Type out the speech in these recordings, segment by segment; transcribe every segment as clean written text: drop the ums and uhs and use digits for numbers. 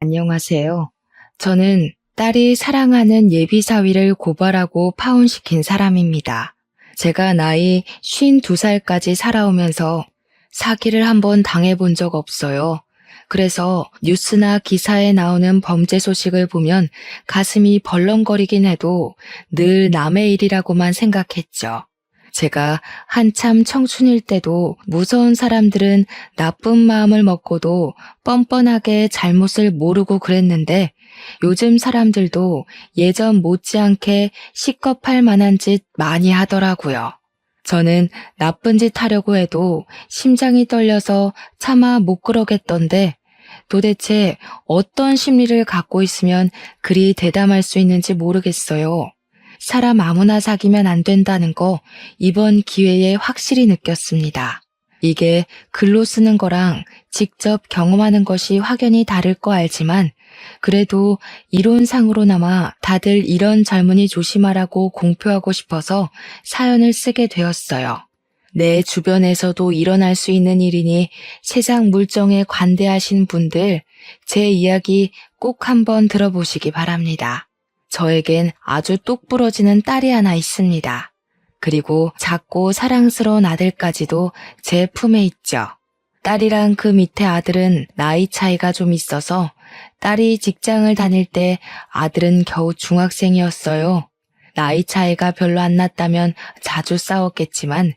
안녕하세요. 저는 딸이 사랑하는 예비사위를 고발하고 파혼시킨 사람입니다. 제가 나이 52살까지 살아오면서 사기를 한번 당해본 적 없어요. 그래서 뉴스나 기사에 나오는 범죄 소식을 보면 가슴이 벌렁거리긴 해도 늘 남의 일이라고만 생각했죠. 제가 한참 청춘일 때도 무서운 사람들은 나쁜 마음을 먹고도 뻔뻔하게 잘못을 모르고 그랬는데 요즘 사람들도 예전 못지않게 시겁할 만한 짓 많이 하더라고요. 저는 나쁜 짓 하려고 해도 심장이 떨려서 차마 못 그러겠던데 도대체 어떤 심리를 갖고 있으면 그리 대담할 수 있는지 모르겠어요. 사람 아무나 사귀면 안 된다는 거 이번 기회에 확실히 느꼈습니다. 이게 글로 쓰는 거랑 직접 경험하는 것이 확연히 다를 거 알지만 그래도 이론상으로나마 다들 이런 젊은이 조심하라고 공표하고 싶어서 사연을 쓰게 되었어요. 내 주변에서도 일어날 수 있는 일이니 세상 물정에 관대하신 분들 제 이야기 꼭 한번 들어보시기 바랍니다. 저에겐 아주 똑 부러지는 딸이 하나 있습니다. 그리고 작고 사랑스러운 아들까지도 제 품에 있죠. 딸이랑 그 밑에 아들은 나이 차이가 좀 있어서 딸이 직장을 다닐 때 아들은 겨우 중학생이었어요. 나이 차이가 별로 안 났다면 자주 싸웠겠지만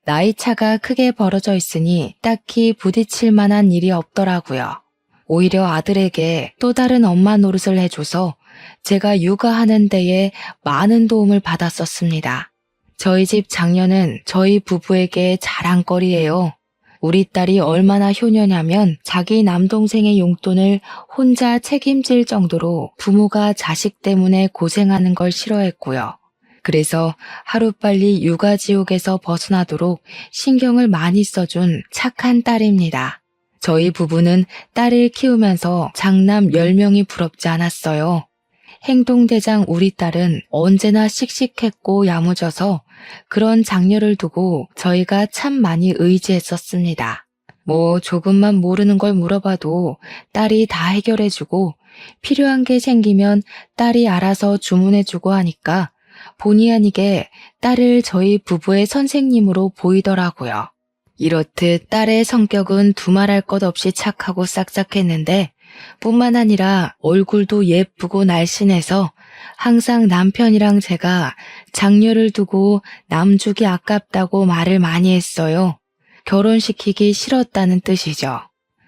나이 차가 크게 벌어져 있으니 딱히 부딪힐 만한 일이 없더라고요. 오히려 아들에게 또 다른 엄마 노릇을 해줘서 제가 육아하는 데에 많은 도움을 받았었습니다. 저희 집 장녀는 저희 부부에게 자랑거리예요. 우리 딸이 얼마나 효녀냐면 자기 남동생의 용돈을 혼자 책임질 정도로 부모가 자식 때문에 고생하는 걸 싫어했고요. 그래서 하루빨리 육아지옥에서 벗어나도록 신경을 많이 써준 착한 딸입니다. 저희 부부는 딸을 키우면서 장남 10명이 부럽지 않았어요. 행동대장 우리 딸은 언제나 씩씩했고 야무져서 그런 장녀를 두고 저희가 참 많이 의지했었습니다. 조금만 모르는 걸 물어봐도 딸이 다 해결해주고 필요한 게 생기면 딸이 알아서 주문해주고 하니까 본의 아니게 딸을 저희 부부의 선생님으로 보이더라고요. 이렇듯 딸의 성격은 두말할 것 없이 착하고 싹싹했는데 뿐만 아니라 얼굴도 예쁘고 날씬해서 항상 남편이랑 제가 장녀를 두고 남주기 아깝다고 말을 많이 했어요. 결혼시키기 싫었다는 뜻이죠.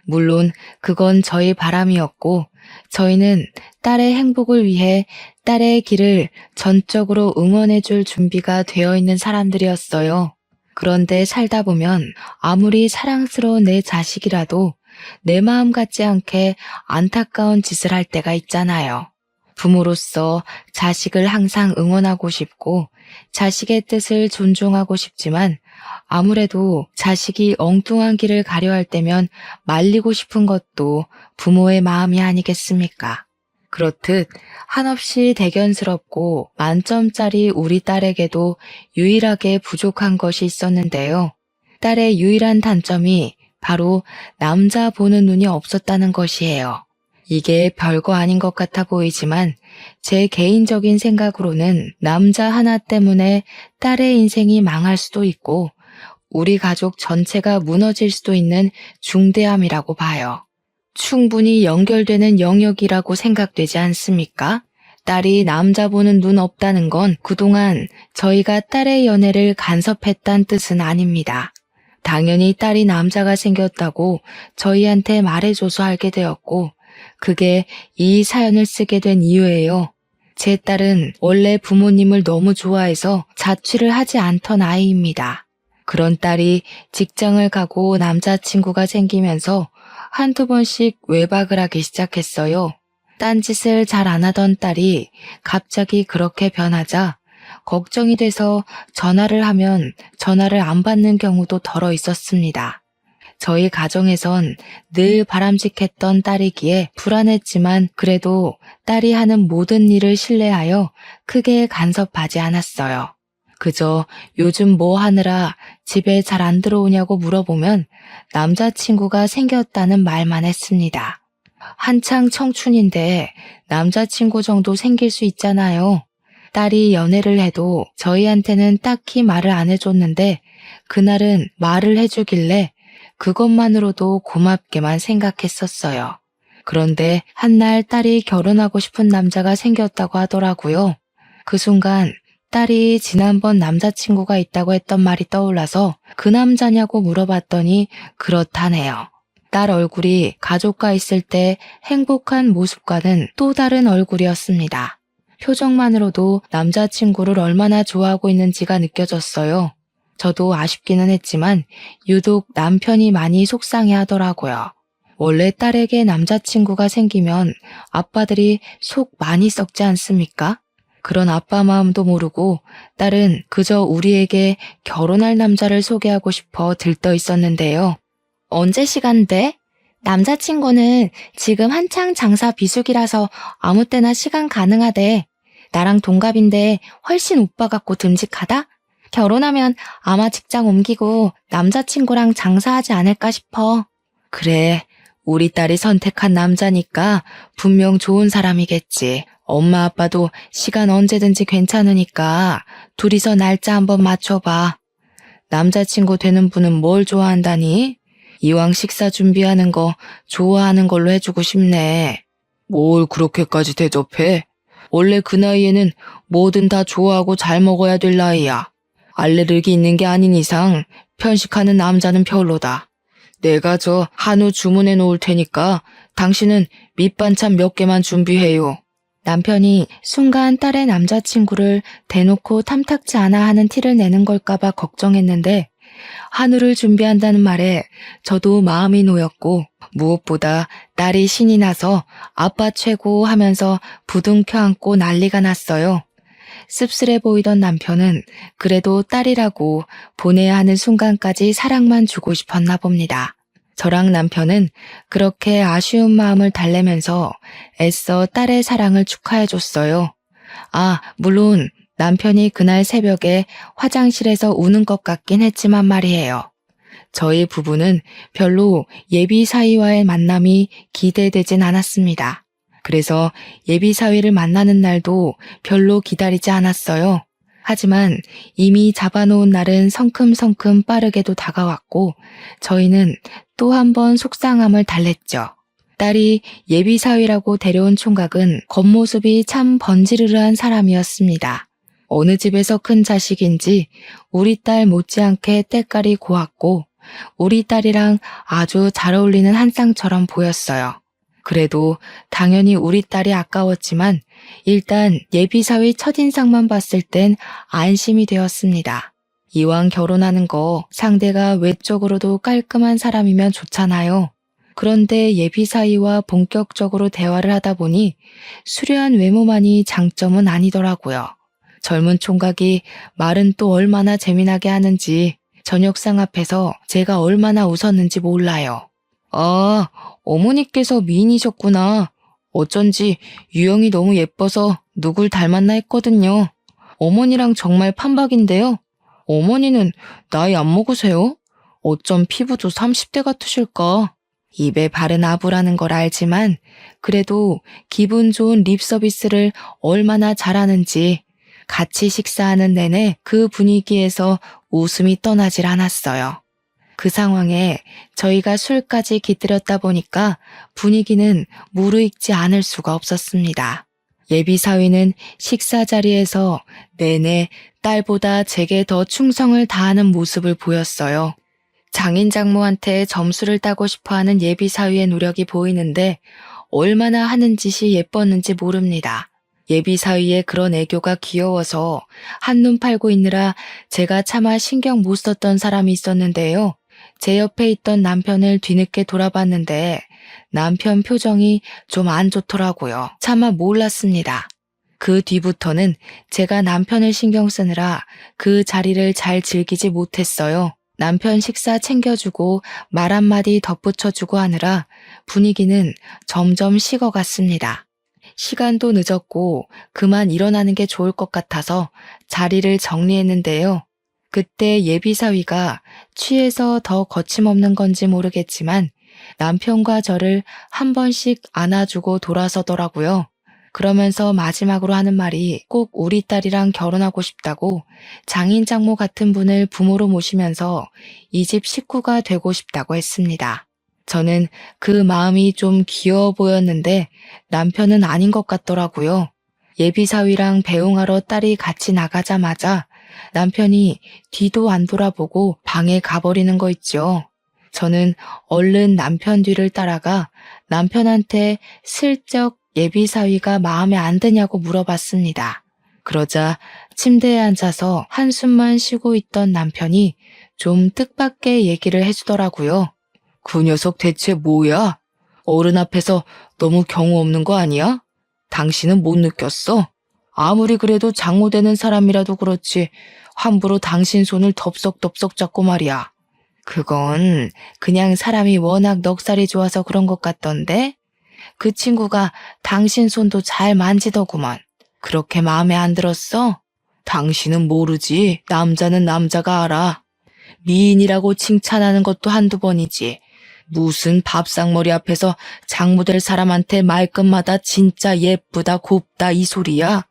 물론 그건 저희 바람이었고 저희는 딸의 행복을 위해 딸의 길을 전적으로 응원해줄 준비가 되어 있는 사람들이었어요. 그런데 살다 보면 아무리 사랑스러운 내 자식이라도 내 마음 같지 않게 안타까운 짓을 할 때가 있잖아요. 부모로서 자식을 항상 응원하고 싶고 자식의 뜻을 존중하고 싶지만 아무래도 자식이 엉뚱한 길을 가려 할 때면 말리고 싶은 것도 부모의 마음이 아니겠습니까? 그렇듯 한없이 대견스럽고 만점짜리 우리 딸에게도 유일하게 부족한 것이 있었는데요. 딸의 유일한 단점이 바로 남자 보는 눈이 없었다는 것이에요. 이게 별거 아닌 것 같아 보이지만 제 개인적인 생각으로는 남자 하나 때문에 딸의 인생이 망할 수도 있고 우리 가족 전체가 무너질 수도 있는 중대함이라고 봐요. 충분히 연결되는 영역이라고 생각되지 않습니까? 딸이 남자 보는 눈 없다는 건 그동안 저희가 딸의 연애를 간섭했다는 뜻은 아닙니다. 당연히 딸이 남자가 생겼다고 저희한테 말해줘서 알게 되었고 그게 이 사연을 쓰게 된 이유예요. 제 딸은 원래 부모님을 너무 좋아해서 자취를 하지 않던 아이입니다. 그런 딸이 직장을 가고 남자친구가 생기면서 한두 번씩 외박을 하기 시작했어요. 딴짓을 잘 안 하던 딸이 갑자기 그렇게 변하자 걱정이 돼서 전화를 하면 전화를 안 받는 경우도 덜어 있었습니다. 저희 가정에선 늘 바람직했던 딸이기에 불안했지만 그래도 딸이 하는 모든 일을 신뢰하여 크게 간섭하지 않았어요. 그저 요즘 뭐 하느라 집에 잘 안 들어오냐고 물어보면 남자친구가 생겼다는 말만 했습니다. 한창 청춘인데 남자친구 정도 생길 수 있잖아요. 딸이 연애를 해도 저희한테는 딱히 말을 안 해줬는데 그날은 말을 해주길래 그것만으로도 고맙게만 생각했었어요. 그런데 한날 딸이 결혼하고 싶은 남자가 생겼다고 하더라고요. 그 순간 딸이 지난번 남자친구가 있다고 했던 말이 떠올라서 그 남자냐고 물어봤더니 그렇다네요. 딸 얼굴이 가족과 있을 때 행복한 모습과는 또 다른 얼굴이었습니다. 표정만으로도 남자친구를 얼마나 좋아하고 있는지가 느껴졌어요. 저도 아쉽기는 했지만 유독 남편이 많이 속상해 하더라고요. 원래 딸에게 남자친구가 생기면 아빠들이 속 많이 썩지 않습니까? 그런 아빠 마음도 모르고 딸은 그저 우리에게 결혼할 남자를 소개하고 싶어 들떠 있었는데요. 언제 시간 돼? 남자친구는 지금 한창 장사 비수기라서 아무 때나 시간 가능하대. 나랑 동갑인데 훨씬 오빠 같고 듬직하다? 결혼하면 아마 직장 옮기고 남자친구랑 장사하지 않을까 싶어. 그래, 우리 딸이 선택한 남자니까 분명 좋은 사람이겠지. 엄마 아빠도 시간 언제든지 괜찮으니까 둘이서 날짜 한번 맞춰봐. 남자친구 되는 분은 뭘 좋아한다니? 이왕 식사 준비하는 거 좋아하는 걸로 해주고 싶네. 뭘 그렇게까지 대접해? 원래 그 나이에는 뭐든 다 좋아하고 잘 먹어야 될 나이야. 알레르기 있는 게 아닌 이상 편식하는 남자는 별로다. 내가 저 한우 주문해 놓을 테니까 당신은 밑반찬 몇 개만 준비해요. 남편이 순간 딸의 남자친구를 대놓고 탐탁지 않아 하는 티를 내는 걸까봐 걱정했는데 한우를 준비한다는 말에 저도 마음이 놓였고 무엇보다 딸이 신이 나서 아빠 최고 하면서 부둥켜 안고 난리가 났어요. 씁쓸해 보이던 남편은 그래도 딸이라고 보내야 하는 순간까지 사랑만 주고 싶었나 봅니다. 저랑 남편은 그렇게 아쉬운 마음을 달래면서 애써 딸의 사랑을 축하해줬어요. 아, 물론 남편이 그날 새벽에 화장실에서 우는 것 같긴 했지만 말이에요. 저희 부부는 별로 예비 사위와의 만남이 기대되진 않았습니다. 그래서 예비 사위를 만나는 날도 별로 기다리지 않았어요. 하지만 이미 잡아놓은 날은 성큼성큼 빠르게도 다가왔고 저희는 또 한 번 속상함을 달랬죠. 딸이 예비 사위라고 데려온 총각은 겉모습이 참 번지르르한 사람이었습니다. 어느 집에서 큰 자식인지 우리 딸 못지않게 때깔이 고왔고 우리 딸이랑 아주 잘 어울리는 한 쌍처럼 보였어요. 그래도 당연히 우리 딸이 아까웠지만 일단 예비사위 첫인상만 봤을 땐 안심이 되었습니다. 이왕 결혼하는 거 상대가 외적으로도 깔끔한 사람이면 좋잖아요. 그런데 예비사위와 본격적으로 대화를 하다 보니 수려한 외모만이 장점은 아니더라고요. 젊은 총각이 말은 또 얼마나 재미나게 하는지 저녁상 앞에서 제가 얼마나 웃었는지 몰라요. 아, 어머니께서 미인이셨구나. 어쩐지 유형이 너무 예뻐서 누굴 닮았나 했거든요. 어머니랑 정말 판박인데요. 어머니는 나이 안 먹으세요? 어쩜 피부도 30대 같으실까? 입에 바른 아부라는 걸 알지만 그래도 기분 좋은 립 서비스를 얼마나 잘하는지 같이 식사하는 내내 그 분위기에서 웃음이 떠나질 않았어요. 그 상황에 저희가 술까지 깃들였다 보니까 분위기는 무르익지 않을 수가 없었습니다. 예비사위는 식사 자리에서 내내 딸보다 제게 더 충성을 다하는 모습을 보였어요. 장인 장모한테 점수를 따고 싶어하는 예비사위의 노력이 보이는데 얼마나 하는 짓이 예뻤는지 모릅니다. 예비사위의 그런 애교가 귀여워서 한눈 팔고 있느라 제가 차마 신경 못 썼던 사람이 있었는데요. 제 옆에 있던 남편을 뒤늦게 돌아봤는데 남편 표정이 좀 안 좋더라고요. 차마 몰랐습니다. 그 뒤부터는 제가 남편을 신경 쓰느라 그 자리를 잘 즐기지 못했어요. 남편 식사 챙겨주고 말 한마디 덧붙여주고 하느라 분위기는 점점 식어갔습니다. 시간도 늦었고 그만 일어나는 게 좋을 것 같아서 자리를 정리했는데요. 그때 예비사위가 취해서 더 거침없는 건지 모르겠지만 남편과 저를 한 번씩 안아주고 돌아서더라고요. 그러면서 마지막으로 하는 말이 꼭 우리 딸이랑 결혼하고 싶다고, 장인 장모 같은 분을 부모로 모시면서 이 집 식구가 되고 싶다고 했습니다. 저는 그 마음이 좀 귀여워 보였는데 남편은 아닌 것 같더라고요. 예비사위랑 배웅하러 딸이 같이 나가자마자 남편이 뒤도 안 돌아보고 방에 가버리는 거 있죠. 저는 얼른 남편 뒤를 따라가 남편한테 슬쩍 예비사위가 마음에 안 드냐고 물어봤습니다. 그러자 침대에 앉아서 한숨만 쉬고 있던 남편이 좀 뜻밖의 얘기를 해주더라고요. 그 녀석 대체 뭐야? 어른 앞에서 너무 경우 없는 거 아니야? 당신은 못 느꼈어? 아무리 그래도 장모 되는 사람이라도 그렇지 함부로 당신 손을 덥석덥석 잡고 말이야. 그건 그냥 사람이 워낙 넉살이 좋아서 그런 것 같던데? 그 친구가 당신 손도 잘 만지더구먼. 그렇게 마음에 안 들었어? 당신은 모르지. 남자는 남자가 알아. 미인이라고 칭찬하는 것도 한두 번이지. 무슨 밥상머리 앞에서 장모 될 사람한테 말끝마다 진짜 예쁘다 곱다 이 소리야.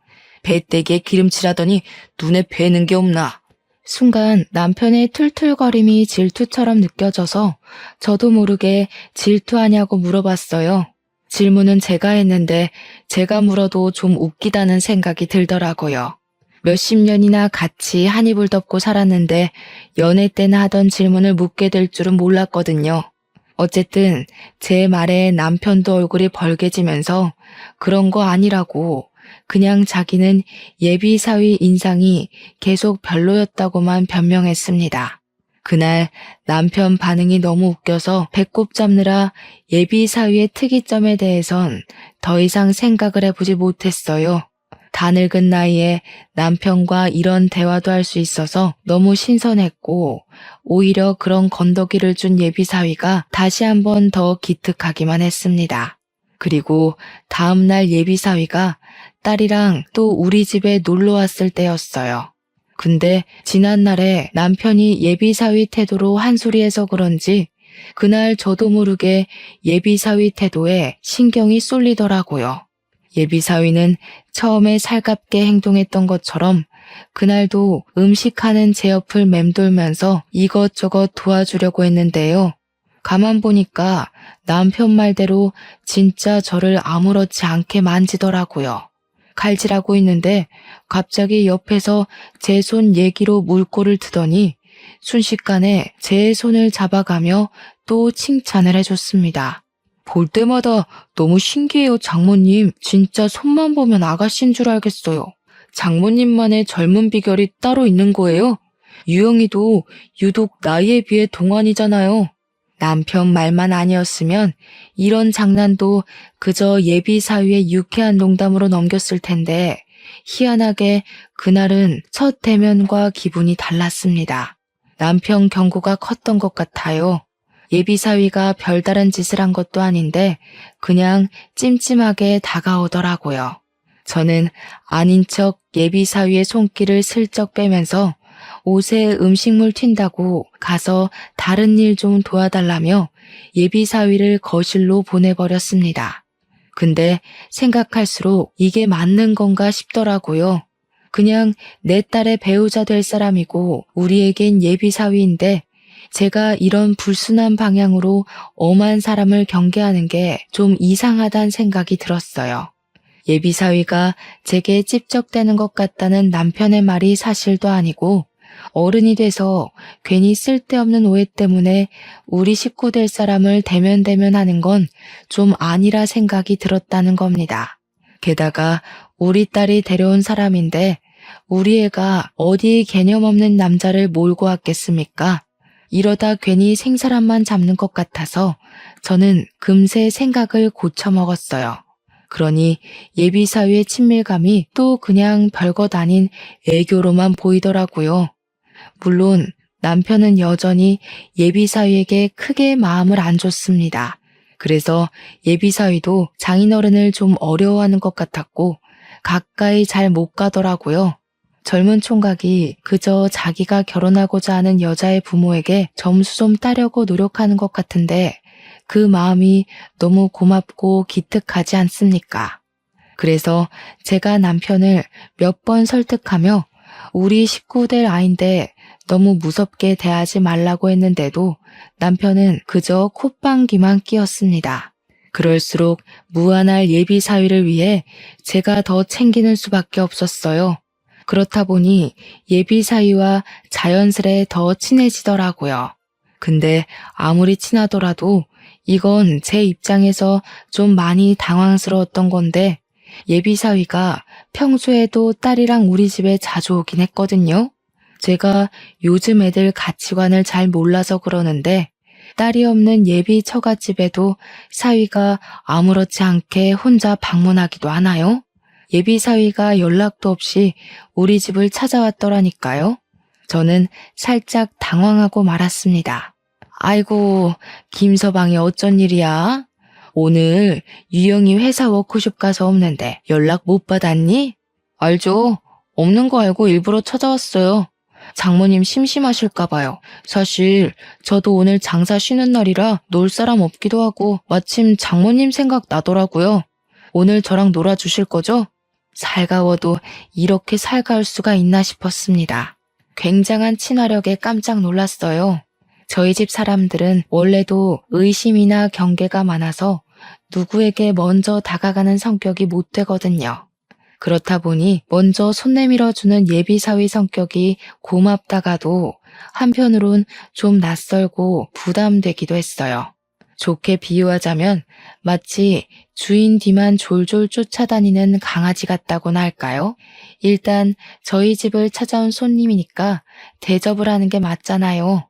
배때기에 기름칠하더니 눈에 뵈는 게 없나. 순간 남편의 툴툴거림이 질투처럼 느껴져서 저도 모르게 질투하냐고 물어봤어요. 질문은 제가 했는데 제가 물어도 좀 웃기다는 생각이 들더라고요. 몇십 년이나 같이 한 이불 덮고 살았는데 연애 때나 하던 질문을 묻게 될 줄은 몰랐거든요. 어쨌든 제 말에 남편도 얼굴이 벌개지면서 그런 거 아니라고, 그냥 자기는 예비사위 인상이 계속 별로였다고만 변명했습니다. 그날 남편 반응이 너무 웃겨서 배꼽 잡느라 예비사위의 특이점에 대해선 더 이상 생각을 해보지 못했어요. 다 늙은 나이에 남편과 이런 대화도 할 수 있어서 너무 신선했고, 오히려 그런 건더기를 준 예비사위가 다시 한번 더 기특하기만 했습니다. 그리고 다음날 예비사위가 딸이랑 또 우리 집에 놀러 왔을 때였어요. 근데 지난날에 남편이 예비사위 태도로 한 소리해서 그런지 그날 저도 모르게 예비사위 태도에 신경이 쏠리더라고요. 예비사위는 처음에 살갑게 행동했던 것처럼 그날도 음식하는 제 옆을 맴돌면서 이것저것 도와주려고 했는데요. 가만 보니까 남편 말대로 진짜 저를 아무렇지 않게 만지더라고요. 칼질하고 있는데 갑자기 옆에서 제 손 얘기로 물꼬를 트더니 순식간에 제 손을 잡아가며 또 칭찬을 해줬습니다. 볼 때마다 너무 신기해요, 장모님. 진짜 손만 보면 아가씨인 줄 알겠어요. 장모님만의 젊은 비결이 따로 있는 거예요? 유영이도 유독 나이에 비해 동안이잖아요. 남편 말만 아니었으면 이런 장난도 그저 예비 사위의 유쾌한 농담으로 넘겼을 텐데 희한하게 그날은 첫 대면과 기분이 달랐습니다. 남편 경고가 컸던 것 같아요. 예비사위가 별다른 짓을 한 것도 아닌데 그냥 찜찜하게 다가오더라고요. 저는 아닌 척 예비사위의 손길을 슬쩍 빼면서 옷에 음식물 튄다고 가서 다른 일 좀 도와달라며 예비사위를 거실로 보내버렸습니다. 근데 생각할수록 이게 맞는 건가 싶더라고요. 그냥 내 딸의 배우자 될 사람이고 우리에겐 예비사위인데 제가 이런 불순한 방향으로 엄한 사람을 경계하는 게 좀 이상하다는 생각이 들었어요. 예비사위가 제게 찝적대는 것 같다는 남편의 말이 사실도 아니고 어른이 돼서 괜히 쓸데없는 오해 때문에 우리 식구 될 사람을 대면대면하는 건 좀 아니라 생각이 들었다는 겁니다. 게다가 우리 딸이 데려온 사람인데 우리 애가 어디 개념 없는 남자를 몰고 왔겠습니까? 이러다 괜히 생사람만 잡는 것 같아서 저는 금세 생각을 고쳐먹었어요. 그러니 예비사위의 친밀감이 또 그냥 별것 아닌 애교로만 보이더라고요. 물론 남편은 여전히 예비사위에게 크게 마음을 안 줬습니다. 그래서 예비사위도 장인어른을 좀 어려워하는 것 같았고 가까이 잘 못 가더라고요. 젊은 총각이 그저 자기가 결혼하고자 하는 여자의 부모에게 점수 좀 따려고 노력하는 것 같은데 그 마음이 너무 고맙고 기특하지 않습니까? 그래서 제가 남편을 몇 번 설득하며 우리 식구들 아인데 너무 무섭게 대하지 말라고 했는데도 남편은 그저 콧방귀만 뀌었습니다. 그럴수록 무한할 예비 사위를 위해 제가 더 챙기는 수밖에 없었어요. 그렇다 보니 예비 사위와 자연스레 더 친해지더라고요. 근데 아무리 친하더라도 이건 제 입장에서 좀 많이 당황스러웠던 건데 예비 사위가 평소에도 딸이랑 우리 집에 자주 오긴 했거든요. 제가 요즘 애들 가치관을 잘 몰라서 그러는데 딸이 없는 예비 처갓집에도 사위가 아무렇지 않게 혼자 방문하기도 하나요? 예비 사위가 연락도 없이 우리 집을 찾아왔더라니까요. 저는 살짝 당황하고 말았습니다. 아이고, 김서방이 어쩐 일이야? 오늘 유영이 회사 워크숍 가서 없는데 연락 못 받았니? 알죠. 없는 거 알고 일부러 찾아왔어요. 장모님 심심하실까 봐요. 사실 저도 오늘 장사 쉬는 날이라 놀 사람 없기도 하고 마침 장모님 생각 나더라고요. 오늘 저랑 놀아주실 거죠? 살가워도 이렇게 살가울 수가 있나 싶었습니다. 굉장한 친화력에 깜짝 놀랐어요. 저희 집 사람들은 원래도 의심이나 경계가 많아서 누구에게 먼저 다가가는 성격이 못 되거든요. 그렇다 보니 먼저 손 내밀어주는 예비사위 성격이 고맙다가도 한편으론 좀 낯설고 부담되기도 했어요. 좋게 비유하자면 마치 주인 뒤만 졸졸 쫓아다니는 강아지 같다고나 할까요? 일단 저희 집을 찾아온 손님이니까 대접을 하는 게 맞잖아요.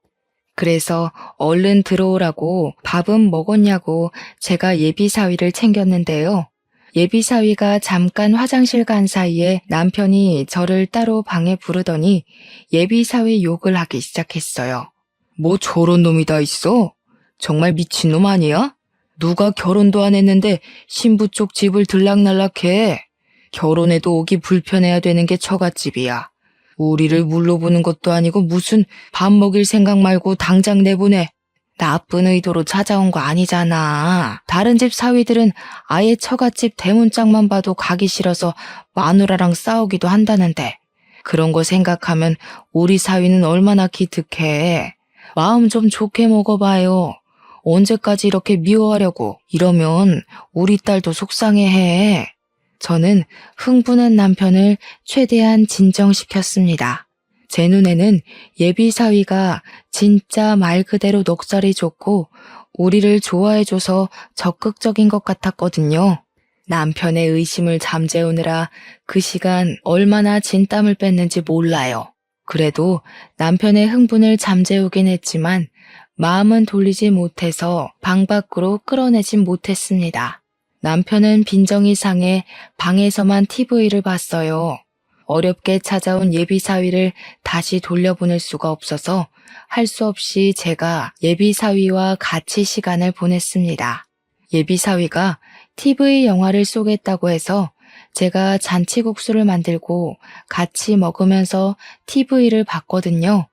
그래서 얼른 들어오라고 밥은 먹었냐고 제가 예비사위를 챙겼는데요. 예비사위가 잠깐 화장실 간 사이에 남편이 저를 따로 방에 부르더니 예비사위 욕을 하기 시작했어요. 뭐 저런 놈이 다 있어? 정말 미친놈 아니야? 누가 결혼도 안 했는데 신부 쪽 집을 들락날락해. 결혼해도 오기 불편해야 되는 게 처갓집이야. 우리를 물러보는 것도 아니고 무슨 밥 먹일 생각 말고 당장 내보내. 나쁜 의도로 찾아온 거 아니잖아. 다른 집 사위들은 아예 처갓집 대문짝만 봐도 가기 싫어서 마누라랑 싸우기도 한다는데 그런 거 생각하면 우리 사위는 얼마나 기특해. 마음 좀 좋게 먹어봐요. 언제까지 이렇게 미워하려고. 이러면 우리 딸도 속상해해. 저는 흥분한 남편을 최대한 진정시켰습니다. 제 눈에는 예비 사위가 진짜 말 그대로 넉살이 좋고 우리를 좋아해줘서 적극적인 것 같았거든요. 남편의 의심을 잠재우느라 그 시간 얼마나 진땀을 뺐는지 몰라요. 그래도 남편의 흥분을 잠재우긴 했지만 마음은 돌리지 못해서 방 밖으로 끌어내진 못했습니다. 남편은 빈정이 상해 방에서만 TV를 봤어요. 어렵게 찾아온 예비사위를 다시 돌려보낼 수가 없어서 할 수 없이 제가 예비사위와 같이 시간을 보냈습니다. 예비사위가 TV 영화를 쏘겠다고 해서 제가 잔치국수를 만들고 같이 먹으면서 TV를 봤거든요.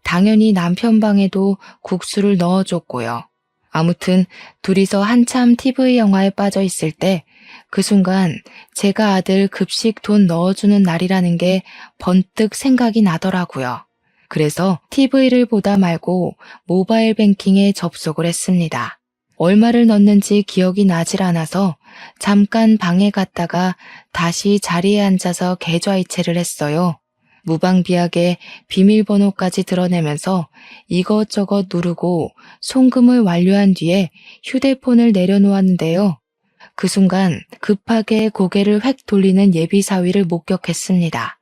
당연히 남편 방에도 국수를 넣어줬고요. 아무튼 둘이서 한참 TV 영화에 빠져 있을 때 그 순간 제가 아들 급식 돈 넣어주는 날이라는 게 번뜩 생각이 나더라고요. 그래서 TV를 보다 말고 모바일 뱅킹에 접속을 했습니다. 얼마를 넣는지 기억이 나질 않아서 잠깐 방에 갔다가 다시 자리에 앉아서 계좌이체를 했어요. 무방비하게 비밀번호까지 드러내면서 이것저것 누르고 송금을 완료한 뒤에 휴대폰을 내려놓았는데요. 그 순간 급하게 고개를 획 돌리는 예비사위를 목격했습니다.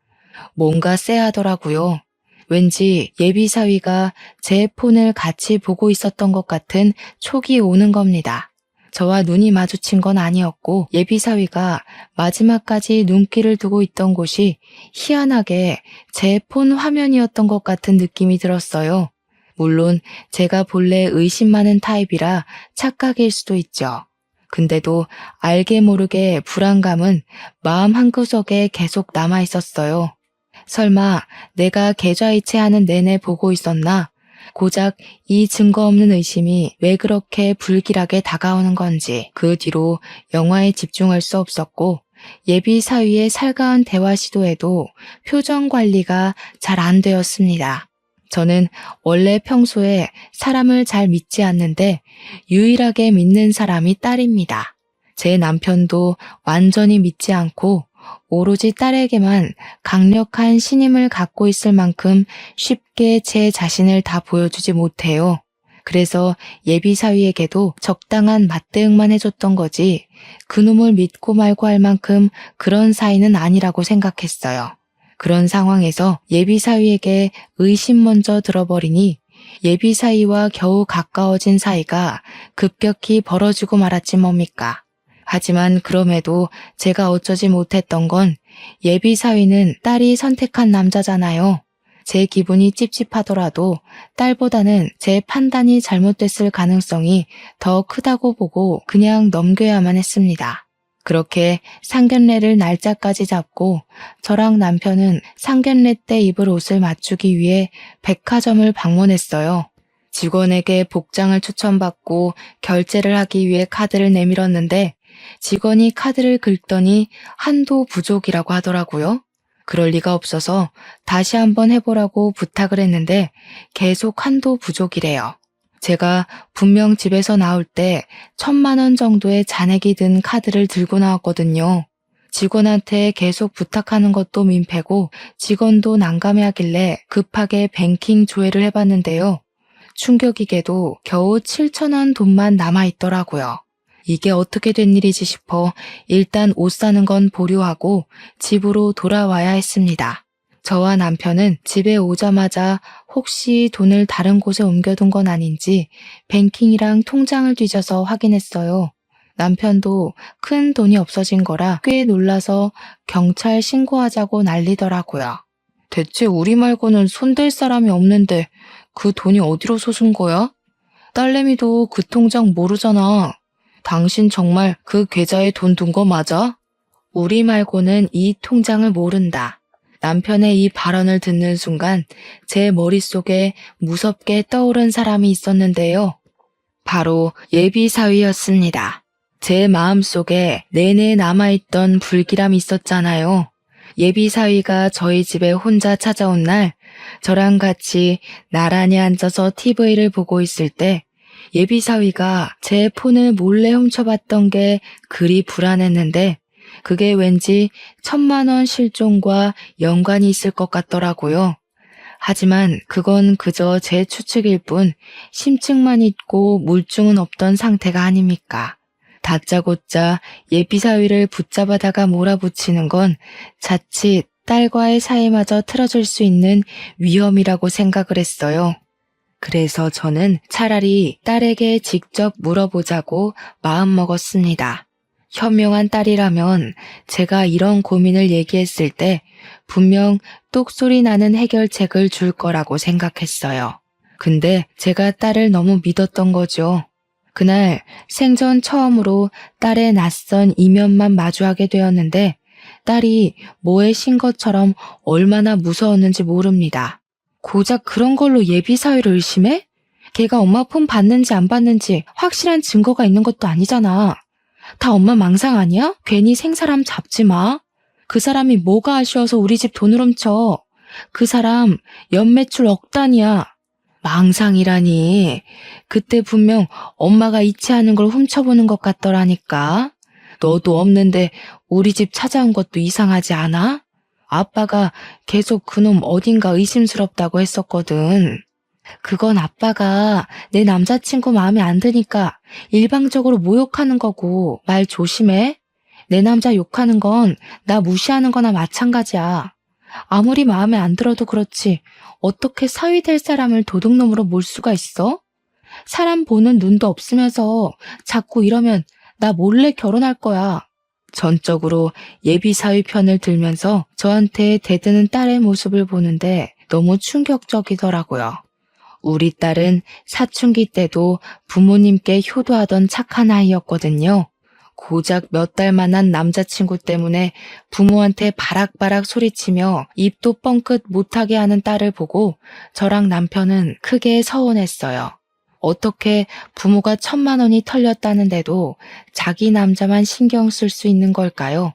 뭔가 쎄하더라고요. 왠지 예비사위가 제 폰을 같이 보고 있었던 것 같은 촉이 오는 겁니다. 저와 눈이 마주친 건 아니었고 예비사위가 마지막까지 눈길을 두고 있던 곳이 희한하게 제 폰 화면이었던 것 같은 느낌이 들었어요. 물론 제가 본래 의심 많은 타입이라 착각일 수도 있죠. 근데도 알게 모르게 불안감은 마음 한구석에 계속 남아 있었어요. 설마 내가 계좌이체하는 내내 보고 있었나? 고작 이 증거 없는 의심이 왜 그렇게 불길하게 다가오는 건지 그 뒤로 영화에 집중할 수 없었고 예비 사위의 살가운 대화 시도에도 표정 관리가 잘 안 되었습니다. 저는 원래 평소에 사람을 잘 믿지 않는데 유일하게 믿는 사람이 딸입니다. 제 남편도 완전히 믿지 않고 오로지 딸에게만 강력한 신임을 갖고 있을 만큼 쉽게 제 자신을 다 보여주지 못해요. 그래서 예비 사위에게도 적당한 맞대응만 해줬던 거지 그놈을 믿고 말고 할 만큼 그런 사이는 아니라고 생각했어요. 그런 상황에서 예비 사위에게 의심 먼저 들어버리니 예비 사위와 겨우 가까워진 사이가 급격히 벌어지고 말았지 뭡니까. 하지만 그럼에도 제가 어쩌지 못했던 건 예비 사위는 딸이 선택한 남자잖아요. 제 기분이 찝찝하더라도 딸보다는 제 판단이 잘못됐을 가능성이 더 크다고 보고 그냥 넘겨야만 했습니다. 그렇게 상견례를 날짜까지 잡고 저랑 남편은 상견례 때 입을 옷을 맞추기 위해 백화점을 방문했어요. 직원에게 복장을 추천받고 결제를 하기 위해 카드를 내밀었는데 직원이 카드를 긁더니 한도 부족이라고 하더라고요. 그럴 리가 없어서 다시 한번 해보라고 부탁을 했는데 계속 한도 부족이래요. 제가 분명 집에서 나올 때 1,000만 원 정도의 잔액이 든 카드를 들고 나왔거든요. 직원한테 계속 부탁하는 것도 민폐고 직원도 난감해하길래 급하게 뱅킹 조회를 해봤는데요. 충격이게도 겨우 7,000원 돈만 남아있더라고요. 이게 어떻게 된 일이지 싶어 일단 옷 사는 건 보류하고 집으로 돌아와야 했습니다. 저와 남편은 집에 오자마자 혹시 돈을 다른 곳에 옮겨둔 건 아닌지 뱅킹이랑 통장을 뒤져서 확인했어요. 남편도 큰 돈이 없어진 거라 꽤 놀라서 경찰 신고하자고 난리더라고요. 대체 우리 말고는 손댈 사람이 없는데 그 돈이 어디로 솟은 거야? 딸내미도 그 통장 모르잖아. 당신 정말 그 계좌에 돈 둔 거 맞아? 우리 말고는 이 통장을 모른다. 남편의 이 발언을 듣는 순간 제 머릿속에 무섭게 떠오른 사람이 있었는데요. 바로 예비 사위였습니다. 제 마음속에 내내 남아있던 불길함이 있었잖아요. 예비 사위가 저희 집에 혼자 찾아온 날 저랑 같이 나란히 앉아서 TV를 보고 있을 때 예비 사위가 제 폰을 몰래 훔쳐봤던 게 그리 불안했는데 그게 왠지 1,000만 원 실종과 연관이 있을 것 같더라고요. 하지만 그건 그저 제 추측일 뿐 심증만 있고 물증은 없던 상태가 아닙니까? 다짜고짜 예비 사위를 붙잡아다가 몰아붙이는 건 자칫 딸과의 사이마저 틀어질 수 있는 위험이라고 생각을 했어요. 그래서 저는 차라리 딸에게 직접 물어보자고 마음먹었습니다. 현명한 딸이라면 제가 이런 고민을 얘기했을 때 분명 똑소리 나는 해결책을 줄 거라고 생각했어요. 근데 제가 딸을 너무 믿었던 거죠. 그날 생전 처음으로 딸의 낯선 이면만 마주하게 되었는데 딸이 뭐에 신 것처럼 얼마나 무서웠는지 모릅니다. 고작 그런 걸로 예비 사위를 의심해? 걔가 엄마 폰 받는지 안 받는지 확실한 증거가 있는 것도 아니잖아. 다 엄마 망상 아니야? 괜히 생사람 잡지 마. 그 사람이 뭐가 아쉬워서 우리 집 돈을 훔쳐. 그 사람 연매출 억 단위야. 망상이라니. 그때 분명 엄마가 이체하는 걸 훔쳐보는 것 같더라니까. 너도 없는데 우리 집 찾아온 것도 이상하지 않아? 아빠가 계속 그놈 어딘가 의심스럽다고 했었거든. 그건 아빠가 내 남자친구 마음에 안 드니까 일방적으로 모욕하는 거고 말 조심해. 내 남자 욕하는 건 나 무시하는 거나 마찬가지야. 아무리 마음에 안 들어도 그렇지 어떻게 사위 될 사람을 도둑놈으로 몰 수가 있어? 사람 보는 눈도 없으면서 자꾸 이러면 나 몰래 결혼할 거야. 전적으로 예비 사위 편을 들면서 저한테 대드는 딸의 모습을 보는데 너무 충격적이더라고요. 우리 딸은 사춘기 때도 부모님께 효도하던 착한 아이였거든요. 고작 몇 달 만난 남자친구 때문에 부모한테 바락바락 소리치며 입도 뻥끗 못하게 하는 딸을 보고 저랑 남편은 크게 서운했어요. 어떻게 부모가 1,000만 원이 털렸다는데도 자기 남자만 신경 쓸 수 있는 걸까요?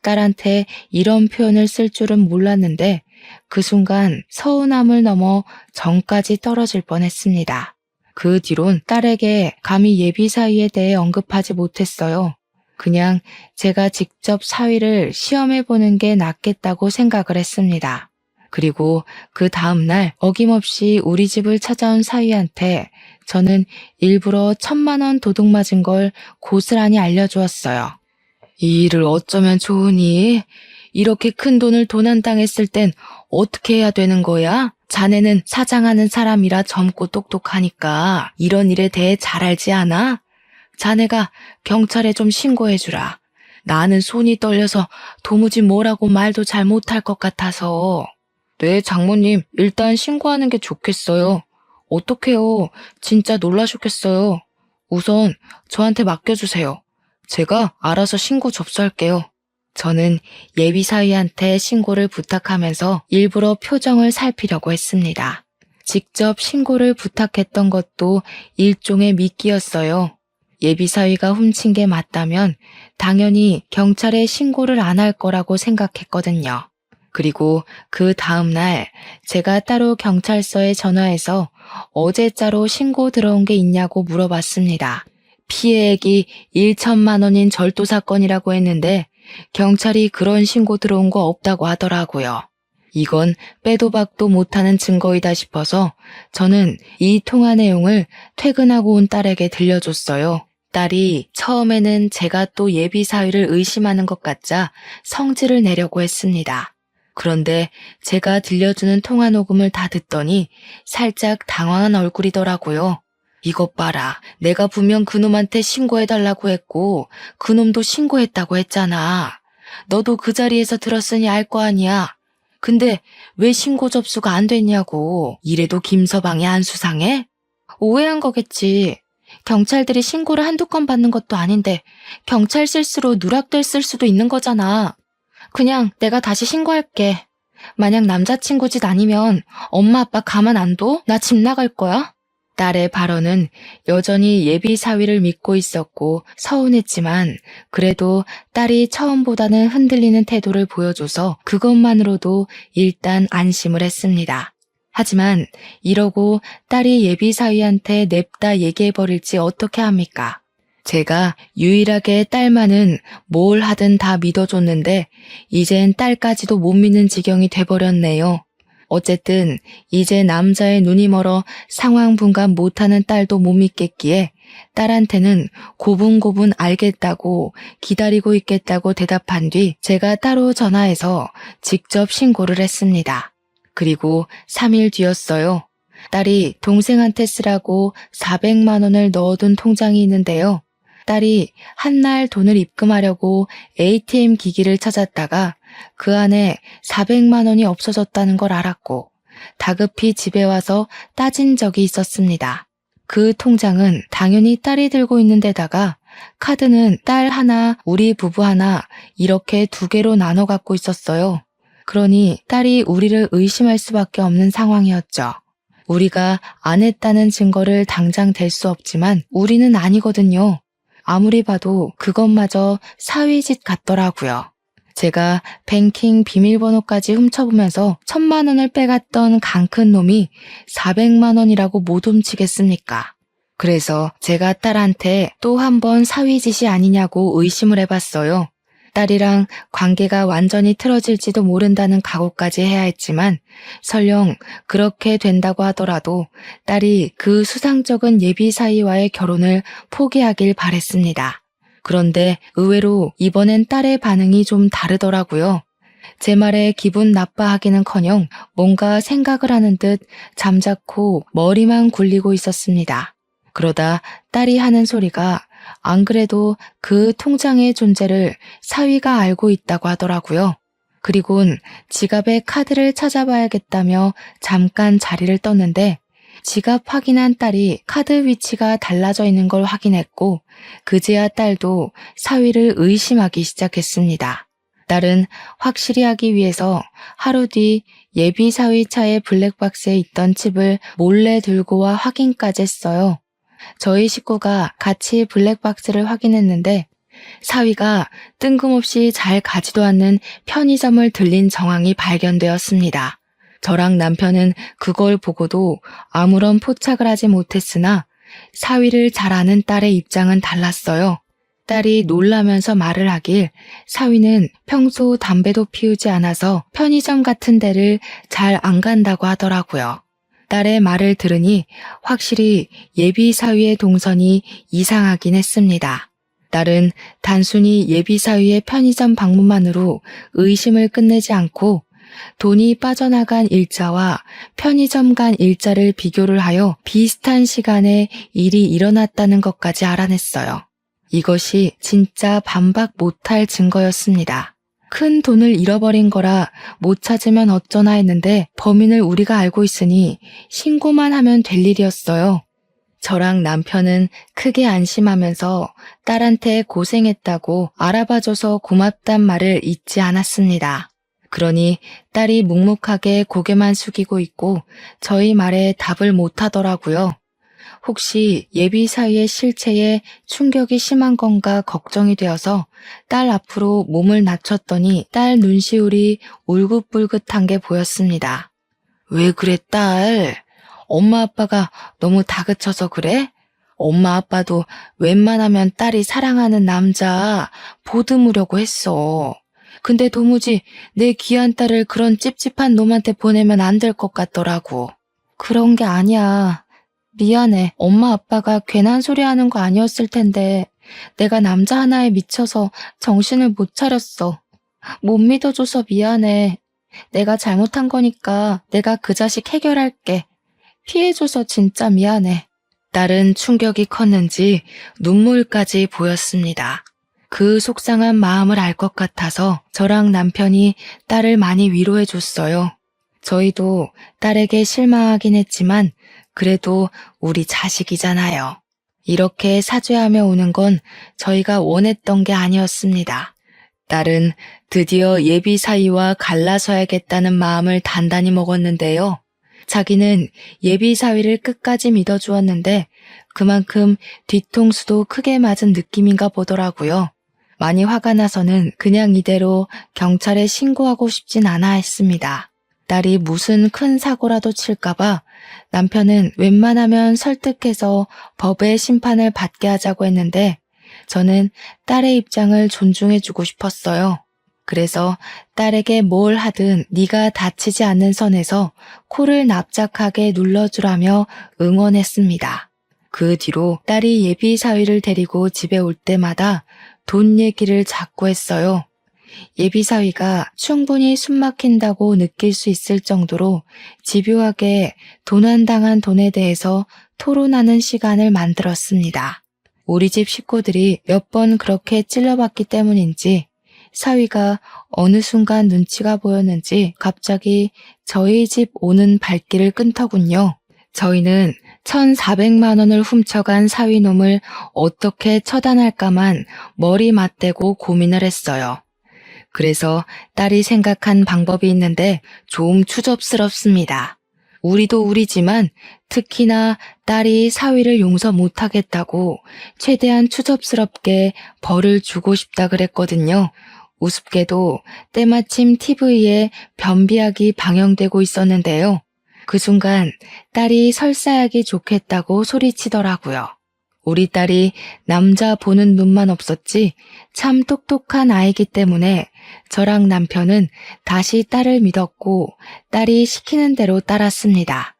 딸한테 이런 표현을 쓸 줄은 몰랐는데 그 순간 서운함을 넘어 정까지 떨어질 뻔했습니다. 그 뒤론 딸에게 감히 예비 사위에 대해 언급하지 못했어요. 그냥 제가 직접 사위를 시험해보는 게 낫겠다고 생각을 했습니다. 그리고 그 다음날 어김없이 우리 집을 찾아온 사위한테 저는 일부러 1,000만 원 도둑 맞은 걸 고스란히 알려주었어요. 이 일을 어쩌면 좋으니? 이렇게 큰 돈을 도난당했을 땐 어떻게 해야 되는 거야? 자네는 사장하는 사람이라 젊고 똑똑하니까 이런 일에 대해 잘 알지 않아? 자네가 경찰에 좀 신고해주라. 나는 손이 떨려서 도무지 뭐라고 말도 잘 못할 것 같아서. 네, 장모님, 일단 신고하는 게 좋겠어요. 어떡해요. 진짜 놀라셨겠어요. 우선 저한테 맡겨주세요. 제가 알아서 신고 접수할게요. 저는 예비 사위한테 신고를 부탁하면서 일부러 표정을 살피려고 했습니다. 직접 신고를 부탁했던 것도 일종의 미끼였어요. 예비 사위가 훔친 게 맞다면 당연히 경찰에 신고를 안 할 거라고 생각했거든요. 그리고 그 다음날 제가 따로 경찰서에 전화해서 어제자로 신고 들어온 게 있냐고 물어봤습니다. 피해액이 1,000만 원인 절도 사건이라고 했는데 경찰이 그런 신고 들어온 거 없다고 하더라고요. 이건 빼도 박도 못하는 증거이다 싶어서 저는 이 통화 내용을 퇴근하고 온 딸에게 들려줬어요. 딸이 처음에는 제가 또 예비 사위를 의심하는 것 같자 성질을 내려고 했습니다. 그런데 제가 들려주는 통화 녹음을 다 듣더니 살짝 당황한 얼굴이더라고요. 이것 봐라. 내가 분명 그놈한테 신고해달라고 했고 그놈도 신고했다고 했잖아. 너도 그 자리에서 들었으니 알 거 아니야. 근데 왜 신고 접수가 안 됐냐고. 이래도 김서방이 안 수상해? 오해한 거겠지. 경찰들이 신고를 한두 건 받는 것도 아닌데 경찰 실수로 누락됐을 수도 있는 거잖아. 그냥 내가 다시 신고할게. 만약 남자친구 짓 아니면 엄마 아빠 가만 안 둬? 나 집 나갈 거야. 딸의 발언은 여전히 예비 사위를 믿고 있었고 서운했지만 그래도 딸이 처음보다는 흔들리는 태도를 보여줘서 그것만으로도 일단 안심을 했습니다. 하지만 이러고 딸이 예비 사위한테 냅다 얘기해버릴지 어떻게 합니까? 제가 유일하게 딸만은 뭘 하든 다 믿어줬는데 이젠 딸까지도 못 믿는 지경이 돼버렸네요. 어쨌든 이제 남자의 눈이 멀어 상황 분간 못하는 딸도 못 믿겠기에 딸한테는 고분고분 알겠다고 기다리고 있겠다고 대답한 뒤 제가 따로 전화해서 직접 신고를 했습니다. 그리고 3일 뒤였어요. 딸이 동생한테 쓰라고 400만 원을 넣어둔 통장이 있는데요. 딸이 한날 돈을 입금하려고 ATM 기기를 찾았다가 그 안에 400만 원이 없어졌다는 걸 알았고 다급히 집에 와서 따진 적이 있었습니다. 그 통장은 당연히 딸이 들고 있는 데다가 카드는 딸 하나, 우리 부부 하나 이렇게 2개로 나눠 갖고 있었어요. 그러니 딸이 우리를 의심할 수밖에 없는 상황이었죠. 우리가 안 했다는 증거를 당장 댈 수 없지만 우리는 아니거든요. 아무리 봐도 그것마저 사위짓 같더라고요. 제가 뱅킹 비밀번호까지 훔쳐보면서 1,000만 원을 빼갔던 강 큰 놈이 400만 원이라고 못 훔치겠습니까? 그래서 제가 딸한테 또 한 번 사위짓이 아니냐고 의심을 해봤어요. 딸이랑 관계가 완전히 틀어질지도 모른다는 각오까지 해야 했지만 설령 그렇게 된다고 하더라도 딸이 그 수상쩍은 예비 사위와의 결혼을 포기하길 바랬습니다. 그런데 의외로 이번엔 딸의 반응이 좀 다르더라고요. 제 말에 기분 나빠하기는커녕 뭔가 생각을 하는 듯 잠자코 머리만 굴리고 있었습니다. 그러다 딸이 하는 소리가 안 그래도 그 통장의 존재를 사위가 알고 있다고 하더라고요. 그리곤 지갑에 카드를 찾아봐야겠다며 잠깐 자리를 떴는데 지갑 확인한 딸이 카드 위치가 달라져 있는 걸 확인했고 그제야 딸도 사위를 의심하기 시작했습니다. 딸은 확실히 하기 위해서 하루 뒤 예비 사위 차의 블랙박스에 있던 칩을 몰래 들고 와 확인까지 했어요. 저희 식구가 같이 블랙박스를 확인했는데 사위가 뜬금없이 잘 가지도 않는 편의점을 들린 정황이 발견되었습니다. 저랑 남편은 그걸 보고도 아무런 포착을 하지 못했으나 사위를 잘 아는 딸의 입장은 달랐어요. 딸이 놀라면서 말을 하길 사위는 평소 담배도 피우지 않아서 편의점 같은 데를 잘 안 간다고 하더라고요. 딸의 말을 들으니 확실히 예비 사위의 동선이 이상하긴 했습니다. 딸은 단순히 예비 사위의 편의점 방문만으로 의심을 끝내지 않고 돈이 빠져나간 일자와 편의점 간 일자를 비교를 하여 비슷한 시간에 일이 일어났다는 것까지 알아냈어요. 이것이 진짜 반박 못할 증거였습니다. 큰 돈을 잃어버린 거라 못 찾으면 어쩌나 했는데 범인을 우리가 알고 있으니 신고만 하면 될 일이었어요. 저랑 남편은 크게 안심하면서 딸한테 고생했다고 알아봐줘서 고맙단 말을 잊지 않았습니다. 그러니 딸이 묵묵하게 고개만 숙이고 있고 저희 말에 답을 못하더라고요. 혹시 예비 사위의 실체에 충격이 심한 건가 걱정이 되어서 딸 앞으로 몸을 낮췄더니 딸 눈시울이 울긋불긋한 게 보였습니다. 왜 그래 딸? 엄마 아빠가 너무 다그쳐서 그래? 엄마 아빠도 웬만하면 딸이 사랑하는 남자 보듬으려고 했어. 근데 도무지 내 귀한 딸을 그런 찝찝한 놈한테 보내면 안 될 것 같더라고. 그런 게 아니야. 미안해. 엄마 아빠가 괜한 소리 하는 거 아니었을 텐데 내가 남자 하나에 미쳐서 정신을 못 차렸어. 못 믿어줘서 미안해. 내가 잘못한 거니까 내가 그 자식 해결할게. 피해줘서 진짜 미안해. 딸은 충격이 컸는지 눈물까지 보였습니다. 그 속상한 마음을 알 것 같아서 저랑 남편이 딸을 많이 위로해줬어요. 저희도 딸에게 실망하긴 했지만 그래도 우리 자식이잖아요. 이렇게 사죄하며 오는 건 저희가 원했던 게 아니었습니다. 딸은 드디어 예비 사위와 갈라서야겠다는 마음을 단단히 먹었는데요. 자기는 예비 사위를 끝까지 믿어주었는데 그만큼 뒤통수도 크게 맞은 느낌인가 보더라고요. 많이 화가 나서는 그냥 이대로 경찰에 신고하고 싶진 않아 했습니다. 딸이 무슨 큰 사고라도 칠까봐 남편은 웬만하면 설득해서 법의 심판을 받게 하자고 했는데 저는 딸의 입장을 존중해주고 싶었어요. 그래서 딸에게 뭘 하든 네가 다치지 않는 선에서 코를 납작하게 눌러주라며 응원했습니다. 그 뒤로 딸이 예비 사위를 데리고 집에 올 때마다 돈 얘기를 자꾸 했어요. 예비 사위가 충분히 숨막힌다고 느낄 수 있을 정도로 집요하게 도난당한 돈에 대해서 토론하는 시간을 만들었습니다. 우리 집 식구들이 몇 번 그렇게 찔러봤기 때문인지 사위가 어느 순간 눈치가 보였는지 갑자기 저희 집 오는 발길을 끊더군요. 저희는 1,400만 원을 훔쳐간 사위놈을 어떻게 처단할까만 머리 맞대고 고민을 했어요. 그래서 딸이 생각한 방법이 있는데 좀 추접스럽습니다. 우리도 우리지만 특히나 딸이 사위를 용서 못하겠다고 최대한 추접스럽게 벌을 주고 싶다 그랬거든요. 우습게도 때마침 TV에 변비약이 방영되고 있었는데요. 그 순간 딸이 설사하기 좋겠다고 소리치더라고요. 우리 딸이 남자 보는 눈만 없었지 참 똑똑한 아이기 때문에 저랑 남편은 다시 딸을 믿었고 딸이 시키는 대로 따랐습니다.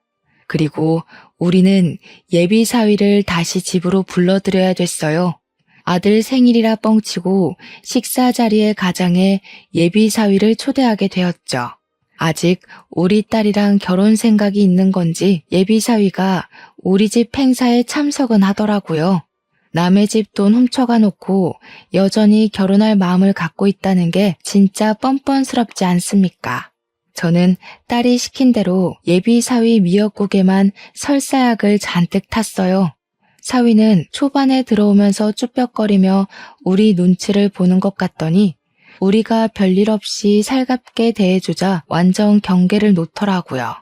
그리고 우리는 예비 사위를 다시 집으로 불러들여야 됐어요. 아들 생일이라 뻥치고 식사 자리에 가장해 예비 사위를 초대하게 되었죠. 아직 우리 딸이랑 결혼 생각이 있는 건지 예비 사위가 우리 집 행사에 참석은 하더라고요. 남의 집 돈 훔쳐가 놓고 여전히 결혼할 마음을 갖고 있다는 게 진짜 뻔뻔스럽지 않습니까? 저는 딸이 시킨 대로 예비 사위 미역국에만 설사약을 잔뜩 탔어요. 사위는 초반에 들어오면서 쭈뼛거리며 우리 눈치를 보는 것 같더니 우리가 별일 없이 살갑게 대해주자 완전 경계를 놓더라고요.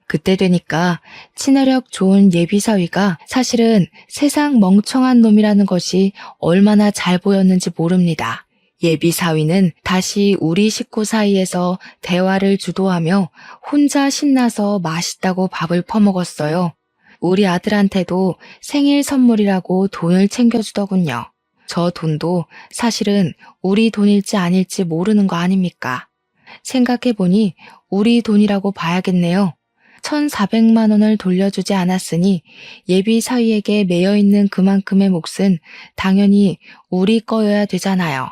그때 되니까 친화력 좋은 예비사위가 사실은 세상 멍청한 놈이라는 것이 얼마나 잘 보였는지 모릅니다. 예비사위는 다시 우리 식구 사이에서 대화를 주도하며 혼자 신나서 맛있다고 밥을 퍼먹었어요. 우리 아들한테도 생일 선물이라고 돈을 챙겨주더군요. 저 돈도 사실은 우리 돈일지 아닐지 모르는 거 아닙니까? 생각해보니 우리 돈이라고 봐야겠네요. 1,400만 원을 돌려주지 않았으니 예비 사위에게 매여있는 그만큼의 몫은 당연히 우리 거여야 되잖아요.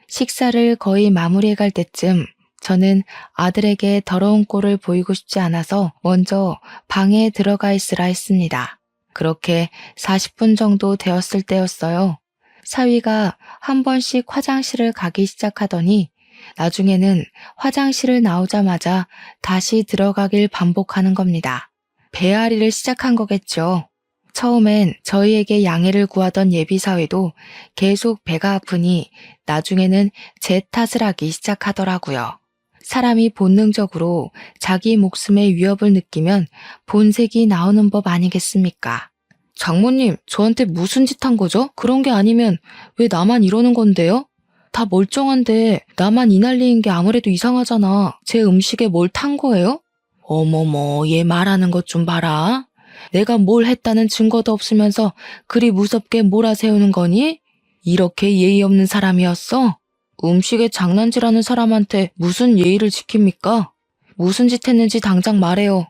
식사를 거의 마무리해갈 때쯤 저는 아들에게 더러운 꼴을 보이고 싶지 않아서 먼저 방에 들어가 있으라 했습니다. 그렇게 40분 정도 되었을 때였어요. 사위가 한 번씩 화장실을 가기 시작하더니 나중에는 화장실을 나오자마자 다시 들어가길 반복하는 겁니다. 배앓이를 시작한 거겠죠. 처음엔 저희에게 양해를 구하던 예비사위도 계속 배가 아프니 나중에는 제 탓을 하기 시작하더라고요. 사람이 본능적으로 자기 목숨의 위협을 느끼면 본색이 나오는 법 아니겠습니까? 장모님, 저한테 무슨 짓 한 거죠? 그런 게 아니면 왜 나만 이러는 건데요? 다 멀쩡한데 나만 이 난리인 게 아무래도 이상하잖아. 제 음식에 뭘 탄 거예요? 어머머, 얘 말하는 것 좀 봐라. 내가 뭘 했다는 증거도 없으면서 그리 무섭게 몰아세우는 거니? 이렇게 예의 없는 사람이었어? 음식에 장난질하는 사람한테 무슨 예의를 지킵니까? 무슨 짓 했는지 당장 말해요.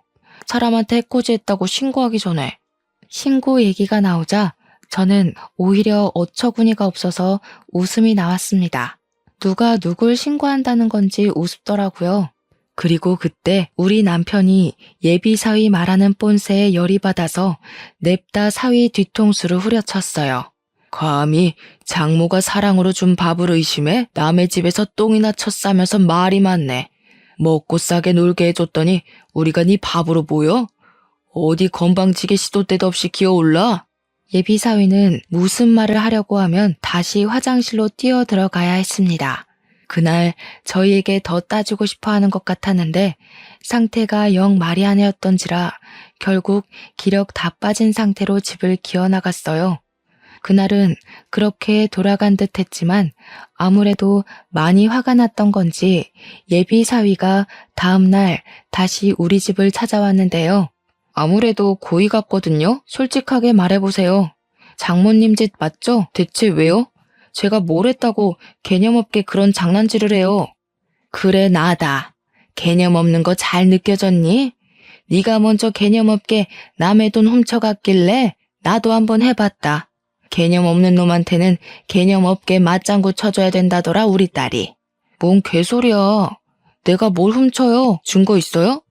사람한테 해코지했다고 신고하기 전에. 신고 얘기가 나오자 저는 오히려 어처구니가 없어서 웃음이 나왔습니다. 누가 누굴 신고한다는 건지 우습더라고요. 그리고 그때 우리 남편이 예비 사위 말하는 뽐새에 열이 받아서 냅다 사위 뒤통수를 후려쳤어요. 감히 장모가 사랑으로 준 밥을 의심해 남의 집에서 똥이나 쳤싸면서 말이 많네. 먹고 싸게 놀게 해줬더니 우리가 네 밥으로 보여? 어디 건방지게 시도 때도 없이 기어올라? 예비 사위는 무슨 말을 하려고 하면 다시 화장실로 뛰어 들어가야 했습니다. 그날 저희에게 더 따지고 싶어 하는 것 같았는데 상태가 영 말이 아니었던지라 결국 기력 다 빠진 상태로 집을 기어나갔어요. 그날은 그렇게 돌아간 듯 했지만 아무래도 많이 화가 났던 건지 예비 사위가 다음날 다시 우리 집을 찾아왔는데요. 아무래도 고의 같거든요. 솔직하게 말해보세요. 장모님 짓 맞죠? 대체 왜요? 제가 뭘 했다고 개념 없게 그런 장난질을 해요. 그래, 나다. 개념 없는 거 잘 느껴졌니? 네가 먼저 개념 없게 남의 돈 훔쳐갔길래 나도 한번 해봤다. 개념 없는 놈한테는 개념 없게 맞장구 쳐줘야 된다더라, 우리 딸이. 뭔 개소리야. 내가 뭘 훔쳐요? 증거 있어요?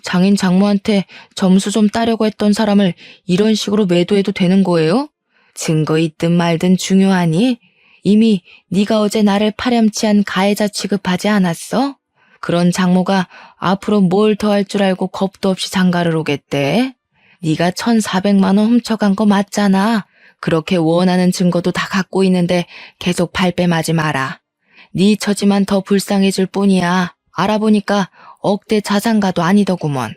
장인 장모한테 점수 좀 따려고 했던 사람을 이런 식으로 매도해도 되는 거예요? 증거 있든 말든 중요하니? 이미 네가 어제 나를 파렴치한 가해자 취급하지 않았어? 그런 장모가 앞으로 뭘 더 할 줄 알고 겁도 없이 장가를 오겠대? 네가 1,400만 원 훔쳐간 거 맞잖아. 그렇게 원하는 증거도 다 갖고 있는데 계속 발뺌하지 마라. 네 처지만 더 불쌍해질 뿐이야. 알아보니까 억대 자산가도 아니더구먼.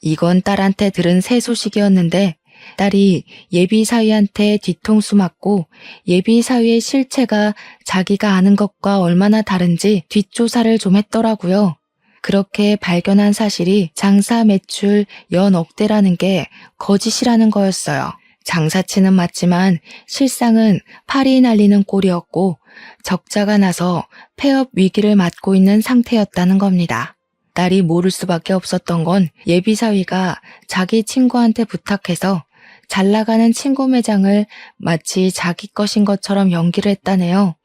이건 딸한테 들은 새 소식이었는데 딸이 예비 사위한테 뒤통수 맞고 예비 사위의 실체가 자기가 아는 것과 얼마나 다른지 뒷조사를 좀 했더라고요. 그렇게 발견한 사실이 장사 매출 연 억대라는 게 거짓이라는 거였어요. 장사치는 맞지만 실상은 팔이 날리는 꼴이었고 적자가 나서 폐업 위기를 맞고 있는 상태였다는 겁니다. 딸이 모를 수밖에 없었던 건 예비사위가 자기 친구한테 부탁해서 잘 나가는 친구 매장을 마치 자기 것인 것처럼 연기를 했다네요.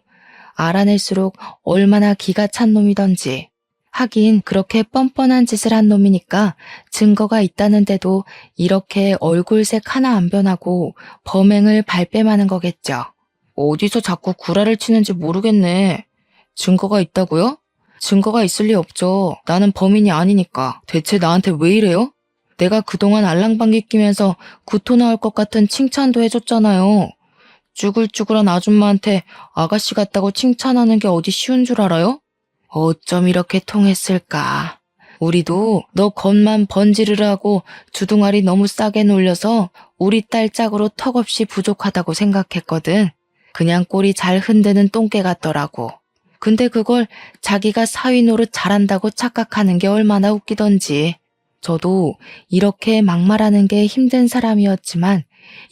알아낼수록 얼마나 기가 찬 놈이던지. 하긴 그렇게 뻔뻔한 짓을 한 놈이니까 증거가 있다는데도 이렇게 얼굴색 하나 안 변하고 범행을 발뺌하는 거겠죠. 어디서 자꾸 구라를 치는지 모르겠네. 증거가 있다고요? 증거가 있을 리 없죠. 나는 범인이 아니니까. 대체 나한테 왜 이래요? 내가 그동안 알랑방귀 끼면서 구토 나올 것 같은 칭찬도 해줬잖아요. 쭈글쭈글한 아줌마한테 아가씨 같다고 칭찬하는 게 어디 쉬운 줄 알아요? 어쩜 이렇게 통했을까? 우리도 너 겉만 번지르르하고 주둥아리 너무 싸게 놀려서 우리 딸 짝으로 턱없이 부족하다고 생각했거든. 그냥 꼬리 잘 흔드는 똥개 같더라고. 근데 그걸 자기가 사위 노릇 잘한다고 착각하는 게 얼마나 웃기던지. 저도 이렇게 막말하는 게 힘든 사람이었지만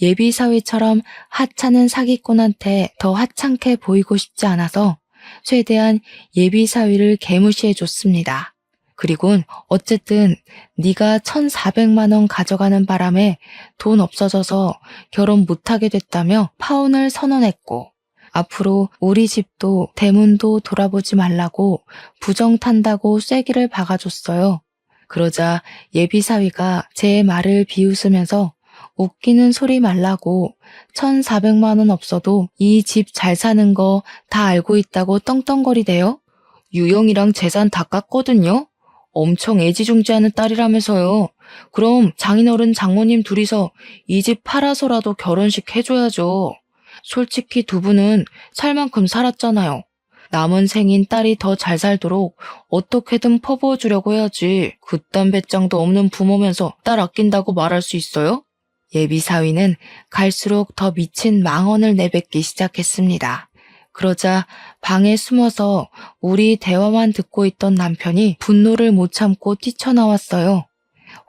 예비 사위처럼 하찮은 사기꾼한테 더 하찮게 보이고 싶지 않아서 최대한 예비 사위를 개무시해 줬습니다. 그리곤 어쨌든 네가 1,400만 원 가져가는 바람에 돈 없어져서 결혼 못하게 됐다며 파혼을 선언했고 앞으로 우리 집도 대문도 돌아보지 말라고 부정 탄다고 쐐기를 박아줬어요. 그러자 예비 사위가 제 말을 비웃으면서 웃기는 소리 말라고 1,400만 원 없어도 이 집 잘 사는 거 다 알고 있다고 떵떵거리대요. 유영이랑 재산 다 깠거든요. 엄청 애지중지하는 딸이라면서요. 그럼 장인어른 장모님 둘이서 이 집 팔아서라도 결혼식 해줘야죠. 솔직히 두 분은 살 만큼 살았잖아요. 남은 생인 딸이 더 잘 살도록 어떻게든 퍼부어주려고 해야지. 그딴 배짱도 없는 부모면서 딸 아낀다고 말할 수 있어요? 예비 사위는 갈수록 더 미친 망언을 내뱉기 시작했습니다. 그러자 방에 숨어서 우리 대화만 듣고 있던 남편이 분노를 못 참고 뛰쳐나왔어요.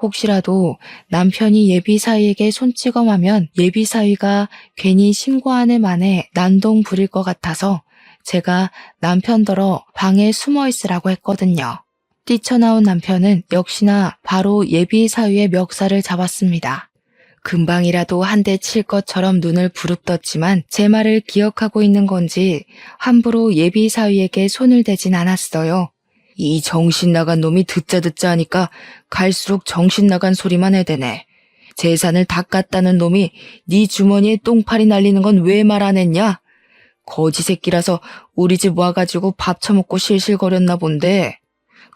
혹시라도 남편이 예비 사위에게 손찌검하면 예비 사위가 괜히 신고하는 만에 난동 부릴 것 같아서 제가 남편더러 방에 숨어 있으라고 했거든요. 뛰쳐나온 남편은 역시나 바로 예비 사위의 멱살을 잡았습니다. 금방이라도 한 대 칠 것처럼 눈을 부릅떴지만 제 말을 기억하고 있는 건지 함부로 예비 사위에게 손을 대진 않았어요. 이 정신 나간 놈이 듣자 하니까 갈수록 정신 나간 소리만 해대네. 재산을 다 깠다는 놈이 네 주머니에 똥파리 날리는 건 왜 말 안 했냐? 거지 새끼라서 우리 집 와가지고 밥 처먹고 실실거렸나 본데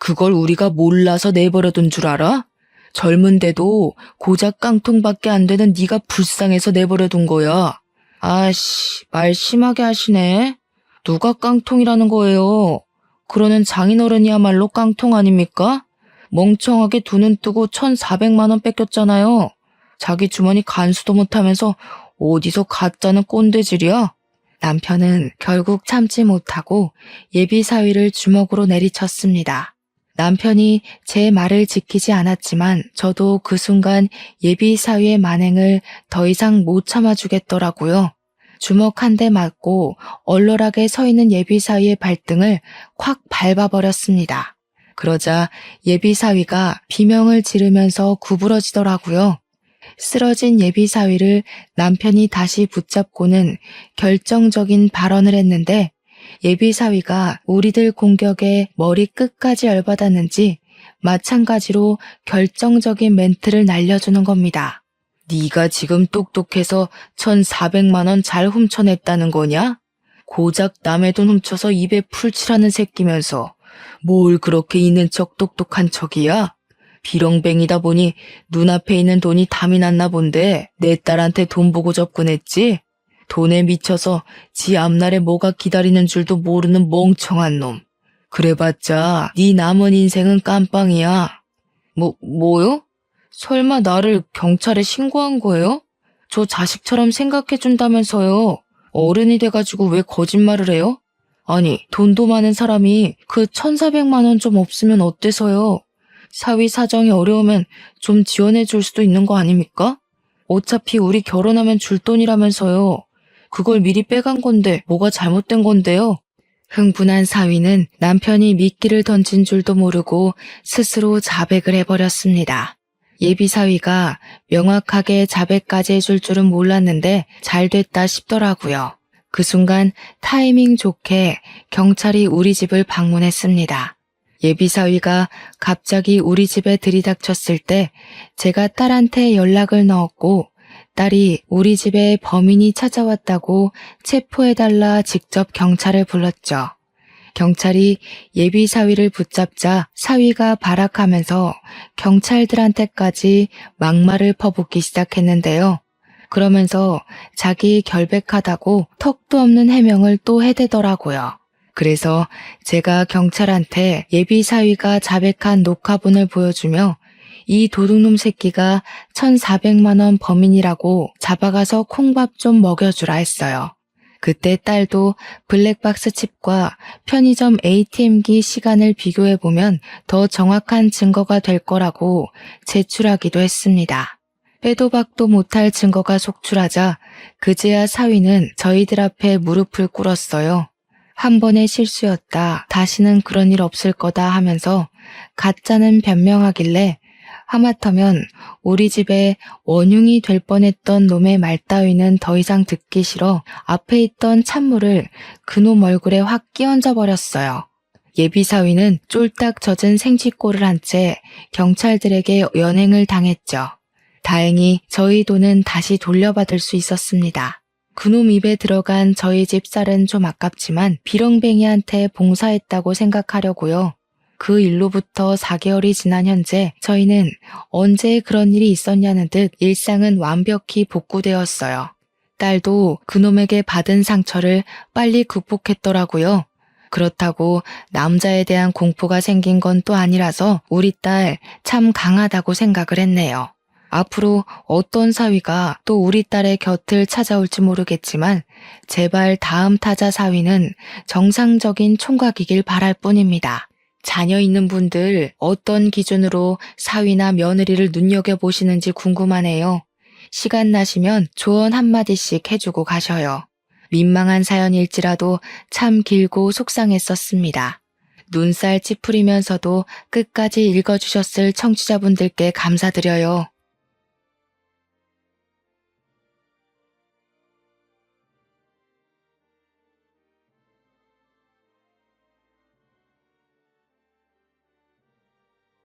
그걸 우리가 몰라서 내버려둔 줄 알아? 젊은데도 고작 깡통밖에 안 되는 네가 불쌍해서 내버려둔 거야. 아씨, 말 심하게 하시네. 누가 깡통이라는 거예요? 그러는 장인어른이야말로 깡통 아닙니까? 멍청하게 두 눈 뜨고 1,400만 원 뺏겼잖아요. 자기 주머니 간수도 못하면서 어디서 가짜는 꼰대질이야? 남편은 결국 참지 못하고 예비 사위를 주먹으로 내리쳤습니다. 남편이 제 말을 지키지 않았지만 저도 그 순간 예비 사위의 만행을 더 이상 못 참아주겠더라고요. 주먹 한 대 맞고 얼얼하게 서 있는 예비 사위의 발등을 콱 밟아버렸습니다. 그러자 예비 사위가 비명을 지르면서 구부러지더라고요. 쓰러진 예비 사위를 남편이 다시 붙잡고는 결정적인 발언을 했는데 예비 사위가 우리들 공격에 머리 끝까지 열받았는지 마찬가지로 결정적인 멘트를 날려주는 겁니다. 네가 지금 똑똑해서 1,400만 원 잘 훔쳐냈다는 거냐? 고작 남의 돈 훔쳐서 입에 풀칠하는 새끼면서 뭘 그렇게 있는 척 똑똑한 척이야? 비렁뱅이다 보니 눈앞에 있는 돈이 담이 났나 본데 내 딸한테 돈 보고 접근했지? 돈에 미쳐서 지 앞날에 뭐가 기다리는 줄도 모르는 멍청한 놈. 그래봤자 네 남은 인생은 깜빵이야. 뭐요? 설마 나를 경찰에 신고한 거예요? 저 자식처럼 생각해준다면서요. 어른이 돼가지고 왜 거짓말을 해요? 아니, 돈도 많은 사람이 그 1,400만 원 좀 없으면 어때서요? 사위 사정이 어려우면 좀 지원해줄 수도 있는 거 아닙니까? 어차피 우리 결혼하면 줄 돈이라면서요. 그걸 미리 빼간 건데 뭐가 잘못된 건데요? 흥분한 사위는 남편이 미끼를 던진 줄도 모르고 스스로 자백을 해버렸습니다. 예비 사위가 명확하게 자백까지 해줄 줄은 몰랐는데 잘 됐다 싶더라고요. 그 순간 타이밍 좋게 경찰이 우리 집을 방문했습니다. 예비 사위가 갑자기 우리 집에 들이닥쳤을 때 제가 딸한테 연락을 넣었고 딸이 우리 집에 범인이 찾아왔다고 체포해달라 직접 경찰을 불렀죠. 경찰이 예비 사위를 붙잡자 사위가 발악하면서 경찰들한테까지 막말을 퍼붓기 시작했는데요. 그러면서 자기 결백하다고 턱도 없는 해명을 또 해대더라고요. 그래서 제가 경찰한테 예비 사위가 자백한 녹화본을 보여주며 이 도둑놈 새끼가 1,400만 원 범인이라고 잡아가서 콩밥 좀 먹여주라 했어요. 그때 딸도 블랙박스 칩과 편의점 ATM기 시간을 비교해보면 더 정확한 증거가 될 거라고 제출하기도 했습니다. 빼도 박도 못할 증거가 속출하자 그제야 사위는 저희들 앞에 무릎을 꿇었어요. 한 번의 실수였다. 다시는 그런 일 없을 거다 하면서 가짜는 변명하길래 하마터면 우리 집에 원흉이 될 뻔했던 놈의 말 따위는 더 이상 듣기 싫어 앞에 있던 찬물을 그놈 얼굴에 확 끼얹어 버렸어요. 예비 사위는 쫄딱 젖은 생쥐꼴을 한 채 경찰들에게 연행을 당했죠. 다행히 저희 돈은 다시 돌려받을 수 있었습니다. 그놈 입에 들어간 저희 집 쌀은 좀 아깝지만 비렁뱅이한테 봉사했다고 생각하려고요. 그 일로부터 4개월이 지난 현재 저희는 언제 그런 일이 있었냐는 듯 일상은 완벽히 복구되었어요. 딸도 그놈에게 받은 상처를 빨리 극복했더라고요. 그렇다고 남자에 대한 공포가 생긴 건 또 아니라서 우리 딸 참 강하다고 생각을 했네요. 앞으로 어떤 사위가 또 우리 딸의 곁을 찾아올지 모르겠지만 제발 다음 타자 사위는 정상적인 총각이길 바랄 뿐입니다. 자녀 있는 분들 어떤 기준으로 사위나 며느리를 눈여겨보시는지 궁금하네요. 시간 나시면 조언 한마디씩 해주고 가셔요. 민망한 사연일지라도 참 길고 속상했었습니다. 눈살 찌푸리면서도 끝까지 읽어주셨을 청취자분들께 감사드려요.